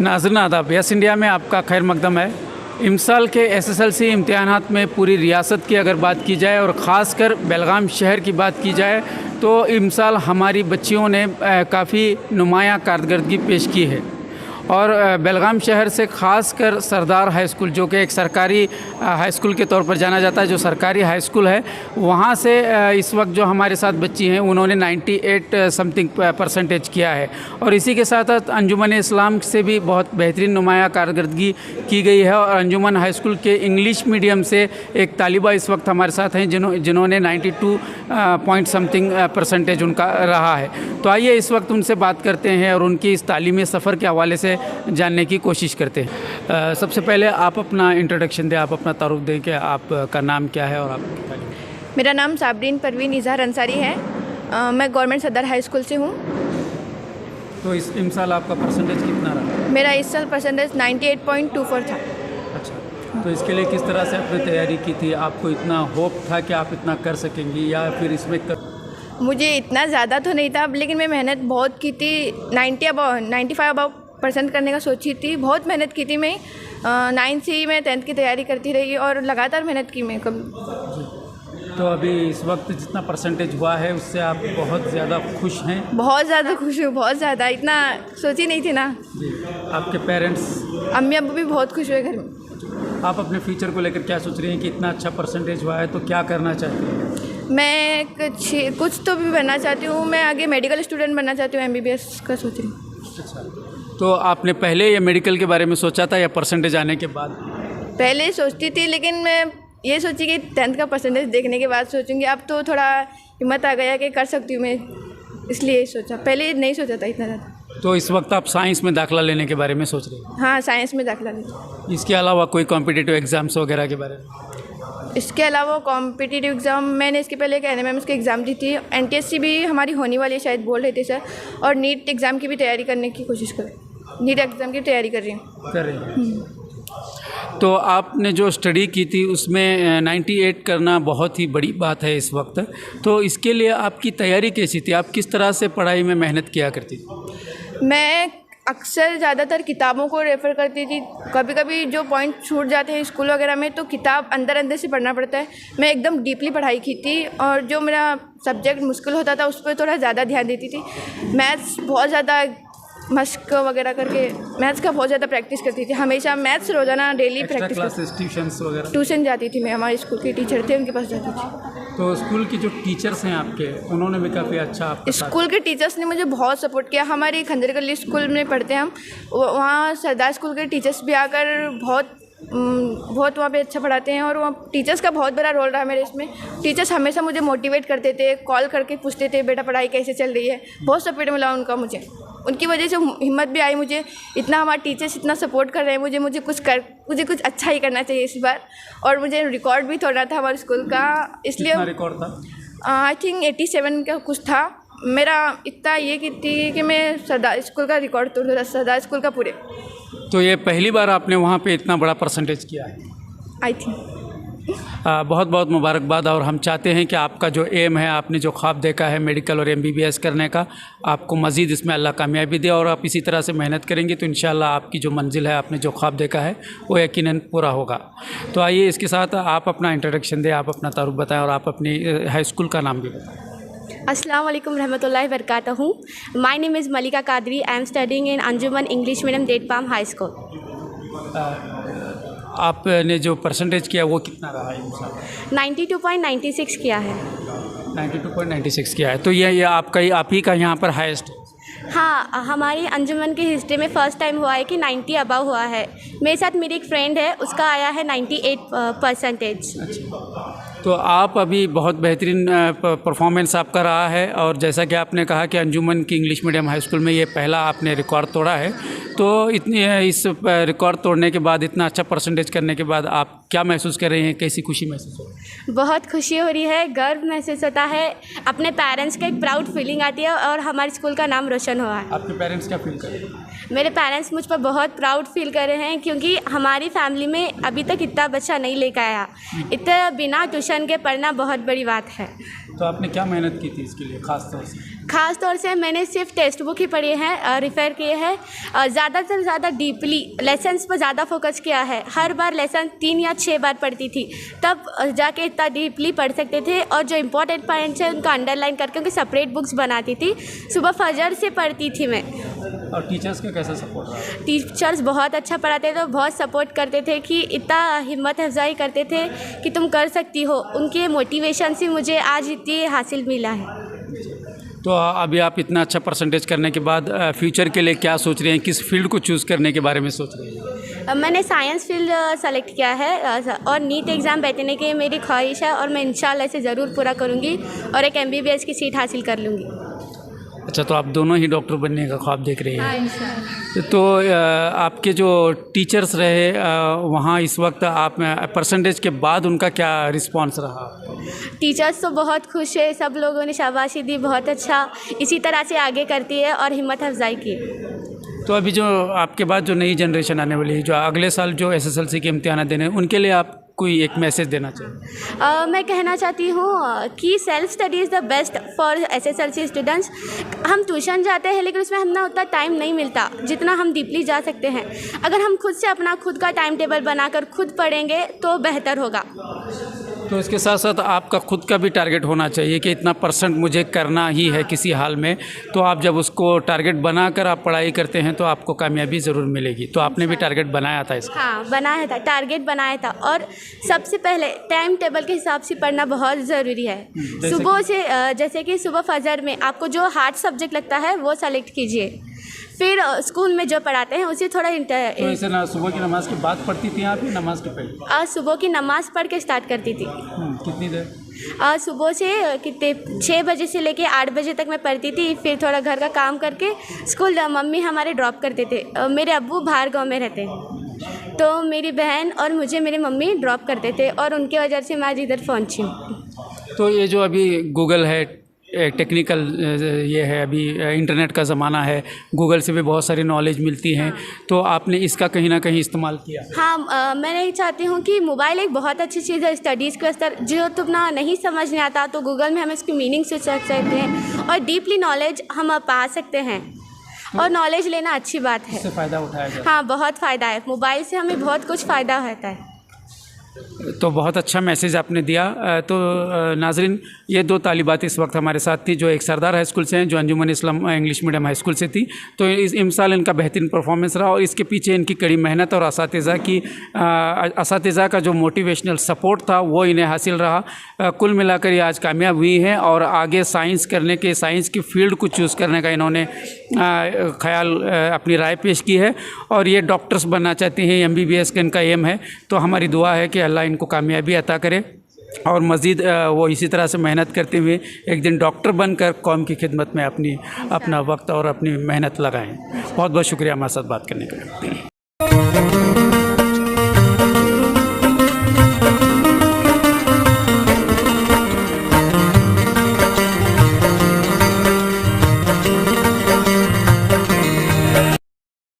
नाज़रीन आदाब, yes India में आपका खैर मकदम है। इम्साल के एसएसएलसी इम्तिहानात में पूरी रियासत की अगर बात की जाए और ख़ासकर बेलगाम शहर की बात की जाए तो इम्साल हमारी बच्चियों ने काफ़ी नुमायाँ कारकर्दगी पेश की है। और बेलगाम शहर से ख़ासकर सरदार हाई स्कूल, जो कि एक सरकारी हाई स्कूल के तौर पर जाना जाता है, जो सरकारी हाई स्कूल है, वहाँ से इस वक्त जो हमारे साथ बच्ची हैं उन्होंने 98 समथिंग % किया है। और इसी के साथ साथ अंजुमन इस्लाम से भी बहुत बेहतरीन नुमायाँ कारकर्दगी की गई है। और अंजुमन हाई स्कूल के इंग्लिश मीडियम से एक तालिबा इस वक्त हमारे साथ हैं जिन्होंने 92 पॉइंट समथिंग % उनका रहा है। तो आइए इस वक्त उनसे बात करते हैं और उनकी इस तालीमी सफ़र के हवाले से जानने की कोशिश करते हैं। सबसे पहले आप अपना इंट्रोडक्शन दें, आप अपना तारुफ दें कि आपका नाम क्या है और आप। मेरा नाम साबरीन परवीन इजहार अंसारी है। मैं गवर्नमेंट सदर हाई स्कूल से हूँ। तो इस साल आपका परसेंटेज कितना रहा? मेरा इस साल परसेंटेज 98.24 था। अच्छा, तो इसके लिए किस तरह से आपने तैयारी की थी? आपको इतना होप था कि आप इतना कर सकेंगी या फिर इसमें मुझे इतना ज़्यादा तो नहीं था, लेकिन मैं मेहनत बहुत की थी। 95% करने का सोची थी। बहुत मेहनत की थी मैं। 9th से ही मैं 10th की तैयारी करती रही और लगातार मेहनत की मैं कभी। तो अभी इस वक्त जितना परसेंटेज हुआ है उससे आप बहुत ज़्यादा खुश हैं? बहुत ज़्यादा खुश हूँ, बहुत ज़्यादा। इतना सोची नहीं थी ना। जी। आपके पेरेंट्स? अम्मी अब्बू भी बहुत खुश हुए घर में। आप अपने फ्यूचर को लेकर क्या सोच रही हैं कि इतना अच्छा परसेंटेज हुआ है तो क्या करना चाहती हैं? मैं कुछ तो भी बनना चाहती हूँ। मैं आगे मेडिकल स्टूडेंट बनना चाहती हूँ, MBBS का सोच रही हूँ। अच्छा, तो आपने पहले ये मेडिकल के बारे में सोचा था या परसेंटेज आने के बाद? पहले सोचती थी, लेकिन मैं ये सोची कि 10th का परसेंटेज देखने के बाद सोचूंगी। अब तो थोड़ा हिम्मत आ गया कि कर सकती हूँ मैं, इसलिए सोचा। पहले नहीं सोचा था इतना ज़्यादा। तो इस वक्त आप साइंस में दाखिला लेने के बारे में सोच रहे हैं? हाँ, साइंस में दाखिला लेती। इसके अलावा कोई कॉम्पिटिटिव एग्ज़ाम्स वगैरह के बारे में? इसके अलावा कॉम्पिटिटिव एग्ज़ाम मैंने इसके पहले एक NMMS की एग्ज़ाम दी थी। NTSC भी हमारी होने वाली है शायद, बोल रहे थे सर। और नीट एग्ज़ाम की भी तैयारी करने की कोशिश करें। नीट एग्ज़ाम की तैयारी कर रही हूँ। तो आपने जो स्टडी की थी उसमें 98 करना बहुत ही बड़ी बात है इस वक्त। तो इसके लिए आपकी तैयारी कैसी थी? आप किस तरह से पढ़ाई में मेहनत किया करती थी? मैं अक्सर ज़्यादातर किताबों को रेफ़र करती थी। कभी कभी जो पॉइंट छूट जाते हैं स्कूल वगैरह में तो किताब अंदर से पढ़ना पड़ता है। मैं एकदम डीपली पढ़ाई की थी और जो मेरा सब्जेक्ट मुश्किल होता था उस पर थोड़ा ज़्यादा ध्यान देती थी। मैथ्स बहुत ज़्यादा मश्क वगैरह करके मैथ्स का बहुत ज़्यादा प्रैक्टिस करती थी। हमेशा मैथ्स रोज़ाना डेली प्रैक्टिस ट्यूशन जाती थी मैं। हमारे स्कूल के टीचर थे, उनके पास जाती थी। तो स्कूल की जो टीचर्स हैं आपके, उन्होंने भी काफ़ी अच्छा स्कूल के टीचर्स ने मुझे बहुत सपोर्ट किया। हमारे खंजर गली स्कूल में पढ़ते हैं हम, वहाँ सरदार स्कूल के टीचर्स भी आकर बहुत वहाँ पे अच्छा पढ़ाते हैं। और वहाँ टीचर्स का बहुत बड़ा रोल रहा मेरे इसमें। टीचर्स हमेशा मुझे मोटिवेट करते थे, कॉल करके पूछते थे बेटा पढ़ाई कैसे चल रही है। बहुत सपोर्ट मिला उनका मुझे। उनकी वजह से हिम्मत भी आई मुझे। इतना हमारे टीचर्स इतना सपोर्ट कर रहे हैं मुझे कुछ अच्छा ही करना चाहिए इस बार। और मुझे रिकॉर्ड भी तोड़ना था हमारे स्कूल का, इसलिए रिकॉर्ड था आई थिंक 87 का कुछ था मेरा। इतना ये की थी कि मैं सरदार स्कूल का रिकॉर्ड तोड़ दूँ, सरदार स्कूल का पूरे। तो ये पहली बार आपने वहाँ पे इतना बड़ा परसेंटेज किया है? I think. बहुत बहुत मुबारकबाद। और हम चाहते हैं कि आपका जो एम है, आपने जो ख्वाब देखा है मेडिकल और MBBS करने का, आपको मज़ीद इसमें अल्लाह कामयाबी दे। और आप इसी तरह से मेहनत करेंगे तो इंशाअल्लाह आपकी जो मंजिल है, आपने जो ख्वाब देखा है वो यकीनन पूरा होगा। तो आइए इसके साथ आप अपना इंट्रोडक्शन दें, आप अपना तारुफ बताएं और आप अपनी हाई स्कूल का नाम भी बताएं। अस्सलाम वालेकुम रहमतुल्लाहि वबरकातुहू। My name is Malika Qadri. I am studying in Anjuman English medium date palm high school. आपने जो परसेंटेज किया वो कितना रहा है? 92.96 किया है। 92.96 किया है। तो ये आप ही का यहाँ पर हाईएस्ट? हाँ, हमारी अंजुमन की हिस्ट्री में फ़र्स्ट टाइम हुआ है कि 90 अबव हुआ है। मेरे साथ मेरी एक फ्रेंड है, उसका आया है 98%। अच्छा, तो आप अभी बहुत बेहतरीन परफॉर्मेंस आपका रहा है। और जैसा कि आपने कहा कि अंजुमन की इंग्लिश मीडियम हाई स्कूल में ये पहला आपने रिकॉर्ड तोड़ा है, तो इस रिकॉर्ड तोड़ने के बाद, इतना अच्छा परसेंटेज करने के बाद आप क्या महसूस कर रहे हैं? कैसी खुशी महसूस हो रही है? बहुत खुशी हो रही है, गर्व महसूस होता है। अपने पेरेंट्स का एक प्राउड फीलिंग आती है और हमारे स्कूल का नाम रोशन हुआ है। आपके पेरेंट्स क्या फील कर रहे हैं? मेरे पेरेंट्स मुझ पर बहुत प्राउड फील कर रहे हैं क्योंकि हमारी फैमिली में अभी तक इतना बच्चा नहीं लेकर आया। इतना बिना ट्यूशन के पढ़ना बहुत बड़ी बात है। तो आपने क्या मेहनत की थी इसके लिए ख़ास तौर से? ख़ास तौर से मैंने सिर्फ टेक्स्ट बुक ही पढ़ी है, रेफ़र किए हैं। ज़्यादा से ज़्यादा डीपली लेसन्स पर ज़्यादा फोकस किया है। हर बार लेसन 3 या 6 बार पढ़ती थी, तब जाके इतना डीपली पढ़ सकते थे। और जो इम्पोर्टेंट पॉइंट्स हैं उनको अंडरलाइन करके उनकी सेपरेट बुक्स बनाती थी। सुबह फजर से पढ़ती थी मैं। और टीचर्स का कैसा सपोर्ट रहा? टीचर्स बहुत अच्छा पढ़ाते थे, बहुत सपोर्ट करते थे कि इतना हिम्मत अफजाई करते थे कि तुम कर सकती हो। उनके मोटिवेशन से मुझे आज इतनी हासिल मिला है। तो अभी आप इतना अच्छा परसेंटेज करने के बाद फ्यूचर के लिए क्या सोच रहे हैं, किस फील्ड को चूज़ करने के बारे में सोच रहे हैं? मैंने साइंस फील्ड सेलेक्ट किया है और नीट एग्ज़ाम बैठने की मेरी ख्वाहिश है और मैं इंशाल्लाह इसे ज़रूर पूरा करूँगी और एक MBBS की सीट हासिल कर लूँगी। अच्छा, तो आप दोनों ही डॉक्टर बनने का ख्वाब देख रहे हैं। तो आपके जो टीचर्स रहे वहाँ इस वक्त आप परसेंटेज के बाद उनका क्या रिस्पांस रहा? टीचर्स तो बहुत खुश है, सब लोगों ने शाबाशी दी, बहुत अच्छा, इसी तरह से आगे करती है और हिम्मत अफजाई की। तो अभी जो आपके बाद जो नई जनरेशन आने वाली है, जो अगले साल जो SSLC के इम्तिहान देने हैं, उनके लिए आप कोई एक मैसेज देना चाहिए? मैं कहना चाहती हूँ कि self study is the best for SSLC students. हम ट्यूशन जाते हैं लेकिन उसमें हमें उतना टाइम नहीं मिलता जितना हम डीपली जा सकते हैं। अगर हम खुद से अपना खुद का टाइम टेबल बनाकर खुद पढ़ेंगे तो बेहतर होगा। तो इसके साथ साथ आपका खुद का भी टारगेट होना चाहिए कि इतना परसेंट मुझे करना ही है किसी हाल में। तो आप जब उसको टारगेट बनाकर आप पढ़ाई करते हैं तो आपको कामयाबी ज़रूर मिलेगी। तो आपने भी टारगेट बनाया था इसका? हाँ, बनाया था, टारगेट बनाया था। और सबसे पहले टाइम टेबल के हिसाब से पढ़ना बहुत ज़रूरी है। सुबह से जैसे कि सुबह फजर में आपको जो हार्ड सब्जेक्ट लगता है वो सेलेक्ट कीजिए, फिर स्कूल में जो पढ़ाते हैं उसे थोड़ा तो ऐसे ना सुबह की नमाज के बाद पढ़ती थी आप या नमाज के पहले? सुबह की नमाज़ पढ़ के स्टार्ट करती थी। कितनी देर? सुबह से कितने 6 बजे से लेके 8 बजे तक मैं पढ़ती थी। फिर थोड़ा घर का काम करके स्कूल मम्मी हमारे ड्रॉप करते थे। मेरे अब्बू बाहर गांव में रहते हैं, तो मेरी बहन और मुझे मेरी मम्मी ड्रॉप करते थे और उनकी वजह से मैं आज इधर पहुंची हूँ। तो ये जो अभी गूगल है, टेक्निकल ये है, अभी इंटरनेट का ज़माना है, गूगल से भी बहुत सारी नॉलेज मिलती हैं। तो आपने इसका कहीं ना कहीं इस्तेमाल किया? हाँ, मैं नहीं चाहती हूँ कि मोबाइल एक बहुत अच्छी चीज़ है स्टडीज़ के स्तर जो तुम ना नहीं समझ में आता तो गूगल में हम इसकी मीनिंग से सर्च सकते हैं और डीपली नॉलेज हम पा सकते हैं। और नॉलेज लेना अच्छी बात है, इससे फ़ायदा उठाया जाए। हाँ, बहुत फ़ायदा है, मोबाइल से हमें बहुत कुछ फ़ायदा होता है। तो बहुत अच्छा मैसेज आपने दिया। तो नाजरीन, ये 2 तालिबात इस वक्त हमारे साथ थी जो एक सरदार हाई स्कूल से हैं, जो अंजुमन इस्लाम इंग्लिश मीडियम हाई स्कूल से थी। तो इस इमसाल इनका बेहतरीन परफॉर्मेंस रहा और इसके पीछे इनकी कड़ी मेहनत और असातिज़ा का जो मोटिवेशनल सपोर्ट था वो इन्हें हासिल रहा। कुल मिलाकर ये आज कामयाब हुई हैं और आगे साइंस की फ़ील्ड को चूज़ करने का इन्होंने ख्याल अपनी राय पेश की है और ये डॉक्टर्स बनना चाहती हैं। MBBS का इनका एम है। तो हमारी दुआ है कि अल्लाह इनको कामयाबी अता करे और मज़ीद वो इसी तरह से मेहनत करते हुए एक दिन डॉक्टर बनकर कौम की खिदमत में अपना वक्त और अपनी मेहनत लगाएं। बहुत बहुत शुक्रिया हमारे साथ बात करने के लिए।